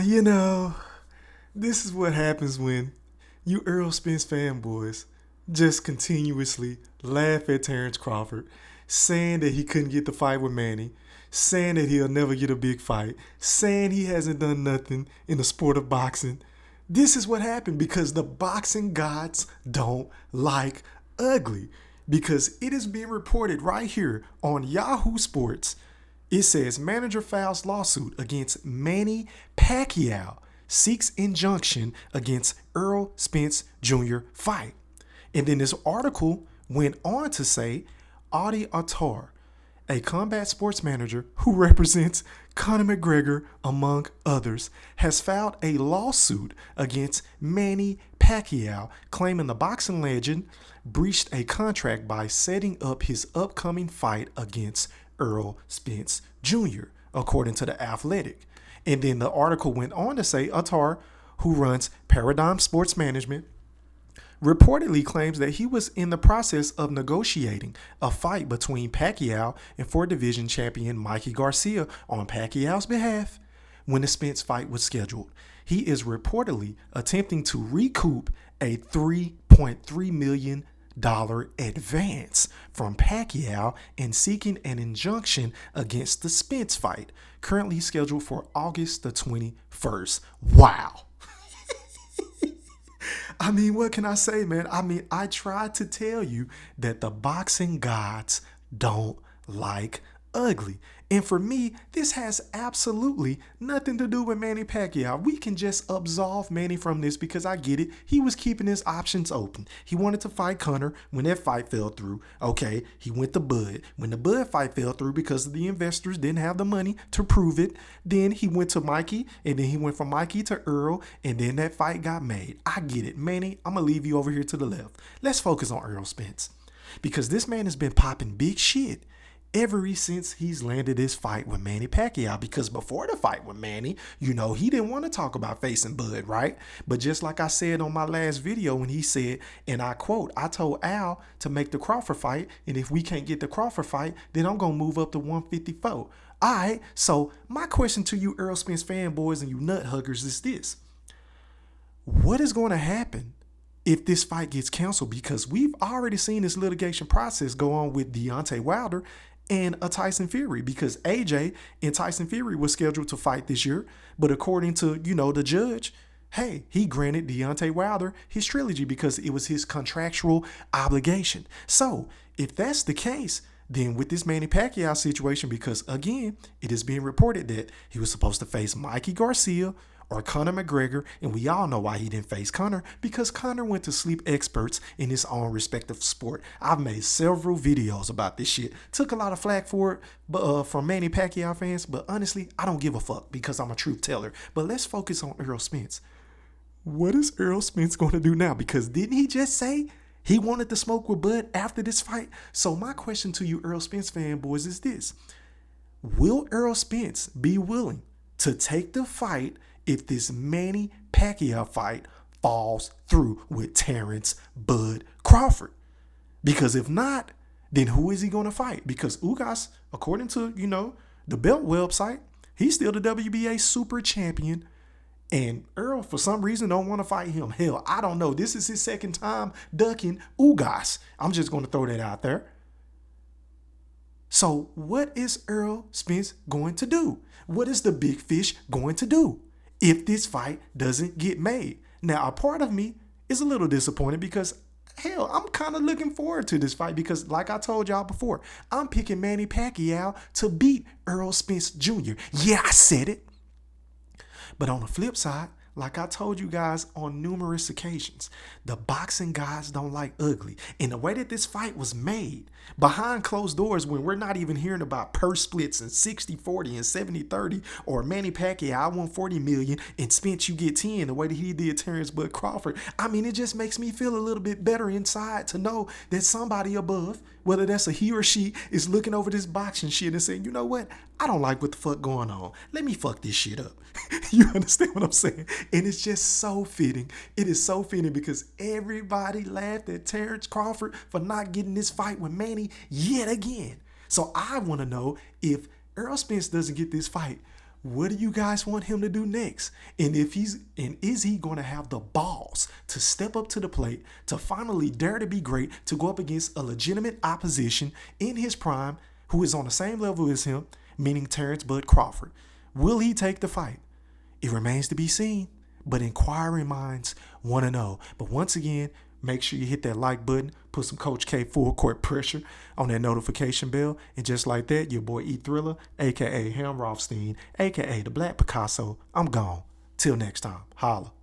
You know, this is what happens when you Errol Spence fanboys just continuously laugh at Terence Crawford, saying that he couldn't get the fight with Manny, saying that he'll never get a big fight, saying he hasn't done nothing in the sport of boxing. This is what happened because the boxing gods don't like ugly. Because it is being reported right here on Yahoo Sports. It says manager files lawsuit against Manny Pacquiao, seeks injunction against Errol Spence Jr. fight. And then this article went on to say Audie Attar, a combat sports manager who represents Conor McGregor, among others, has filed a lawsuit against Manny Pacquiao, claiming the boxing legend breached a contract by setting up his upcoming fight against Errol Spence Jr., according to The Athletic. And then the article went on to say Attar, who runs Paradigm Sports Management, reportedly claims that he was in the process of negotiating a fight between Pacquiao and four-division champion Mikey Garcia on Pacquiao's behalf when the Spence fight was scheduled. He is reportedly attempting to recoup a $3.3 million advance from Pacquiao and seeking an injunction against the Spence fight, currently scheduled for August the 21st. Wow. I mean, what can I say, man? I mean, I tried to tell you that the boxing gods don't like ugly. And for me, this has absolutely nothing to do with Manny Pacquiao. We can just absolve Manny from this because I get it. He was keeping his options open. He wanted to fight Conor when that fight fell through. Okay, he went to Bud. When the Bud fight fell through because the investors didn't have the money to prove it, then he went to Mikey, and then he went from Mikey to Earl, and then that fight got made. I get it. Manny, I'm going to leave you over here to the left. Let's focus on Errol Spence because this man has been popping big shit ever since he's landed his fight with Manny Pacquiao. Because before the fight with Manny, you know, he didn't want to talk about facing Bud, right? But just like I said on my last video when he said, and I quote, I told Al to make the Crawford fight, and if we can't get the Crawford fight, then I'm going to move up to 154. All right, so my question to you Errol Spence fanboys and you nut huggers is this. What is going to happen if this fight gets canceled? Because we've already seen this litigation process go on with Deontay Wilder and a Tyson Fury, because AJ and Tyson Fury was scheduled to fight this year, but according to, you know, the judge, hey, he granted Deontay Wilder his trilogy because it was his contractual obligation. So if that's the case, then with this Manny Pacquiao situation, because again, it is being reported that he was supposed to face Mikey Garcia or Conor McGregor, and we all know why he didn't face Conor, because Conor went to sleep experts in his own respective sport. I've made several videos about this shit. Took a lot of flack for it from Manny Pacquiao fans, but honestly, I don't give a fuck because I'm a truth teller. But let's focus on Errol Spence. What is Errol Spence going to do now? Because didn't he just say he wanted to smoke with Bud after this fight? So my question to you Errol Spence fanboys is this. Will Errol Spence be willing to take the fight if this Manny Pacquiao fight falls through with Terence Bud Crawford? Because if not, then who is he going to fight? Because Ugas, according to, you know, the belt website, he's still the WBA super champion. And Errol, for some reason, don't want to fight him. Hell, I don't know. This is his second time ducking Ugas. I'm just going to throw that out there. So what is Errol Spence going to do? What is the big fish going to do if this fight doesn't get made? Now, a part of me is a little disappointed because, hell, I'm kind of looking forward to this fight because, like I told y'all before, I'm picking Manny Pacquiao to beat Errol Spence Jr. Yeah, I said it. But on the flip side, like I told you guys on numerous occasions, the boxing guys don't like ugly. And the way that this fight was made, behind closed doors, when we're not even hearing about purse splits and 60-40 and 70-30, or Manny Pacquiao, I want 40 million and Spence you get 10, the way that he did Terence Bud Crawford. I mean, it just makes me feel a little bit better inside to know that somebody above, whether that's a he or she, is looking over this boxing shit and saying, you know what? I don't like what the fuck going on. Let me fuck this shit up. You understand what I'm saying? And it's just so fitting. It is so fitting because everybody laughed at Terence Crawford for not getting this fight with Manny yet again. So I want to know, if Errol Spence doesn't get this fight, what do you guys want him to do next? And is he going to have the balls to step up to the plate, to finally dare to be great, to go up against a legitimate opposition in his prime who is on the same level as him, meaning Terence Bud Crawford? Will he take the fight? It remains to be seen, but inquiring minds want to know. But once again, make sure you hit that like button, put some Coach K full court pressure on that notification bell. And just like that, your boy E Thriller, a.k.a. Ham Rothstein, a.k.a. the Black Picasso, I'm gone. Till next time, holla.